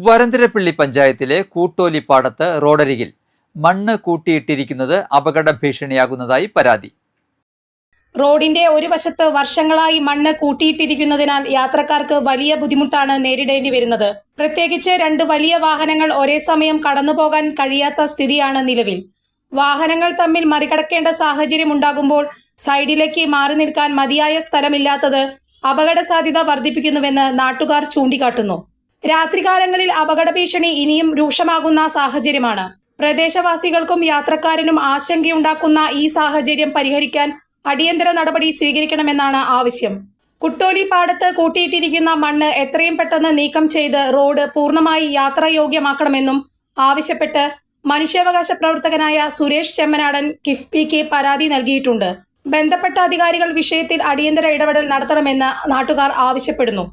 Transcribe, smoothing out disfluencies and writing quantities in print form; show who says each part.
Speaker 1: വരന്തരപ്പള്ളി പഞ്ചായത്തിലെ കൂട്ടോലിപ്പാടത്ത് റോഡരികിൽ മണ്ണ് കൂട്ടിയിട്ടിരിക്കുന്നത് അപകട ഭീഷണിയാകുന്നതായി പരാതി.
Speaker 2: റോഡിന്റെ ഒരു വശത്ത് വർഷങ്ങളായി മണ്ണ് കൂട്ടിയിട്ടിരിക്കുന്നതിനാൽ യാത്രക്കാർക്ക് വലിയ ബുദ്ധിമുട്ടാണ് നേരിടേണ്ടി വരുന്നത്. പ്രത്യേകിച്ച് 2 വലിയ വാഹനങ്ങൾ ഒരേ സമയം കടന്നുപോകാൻ കഴിയാത്ത സ്ഥിതിയാണ് നിലവിൽ. വാഹനങ്ങൾ തമ്മിൽ മറികടക്കേണ്ട സാഹചര്യം ഉണ്ടാകുമ്പോൾ സൈഡിലേക്ക് മാറി നിൽക്കാൻ മതിയായ സ്ഥലമില്ലാത്തത് അപകട സാധ്യത വർദ്ധിപ്പിക്കുന്നുവെന്ന് നാട്ടുകാർ ചൂണ്ടിക്കാട്ടുന്നു. രാത്രികാലങ്ങളിൽ അപകട ഭീഷണി ഇനിയും രൂക്ഷമാകുന്ന സാഹചര്യമാണ്. പ്രദേശവാസികൾക്കും യാത്രക്കാരനും ആശങ്കയുണ്ടാക്കുന്ന ഈ സാഹചര്യം പരിഹരിക്കാൻ അടിയന്തര നടപടി സ്വീകരിക്കണമെന്നാണ് ആവശ്യം. കുട്ടോലിപ്പാടത്ത് കൂട്ടിയിട്ടിരിക്കുന്ന മണ്ണ് എത്രയും പെട്ടെന്ന് നീക്കം ചെയ്ത് റോഡ് പൂർണ്ണമായി യാത്രായോഗ്യമാക്കണമെന്നും ആവശ്യപ്പെട്ട് മനുഷ്യാവകാശ പ്രവർത്തകനായ സുരേഷ് ചെമ്മനാടൻ കിഫ്ബിക്ക് പരാതി നൽകിയിട്ടുണ്ട്. ബന്ധപ്പെട്ട അധികാരികൾ വിഷയത്തിൽ അടിയന്തര ഇടപെടൽ നടത്തണമെന്ന് നാട്ടുകാർ ആവശ്യപ്പെടുന്നു.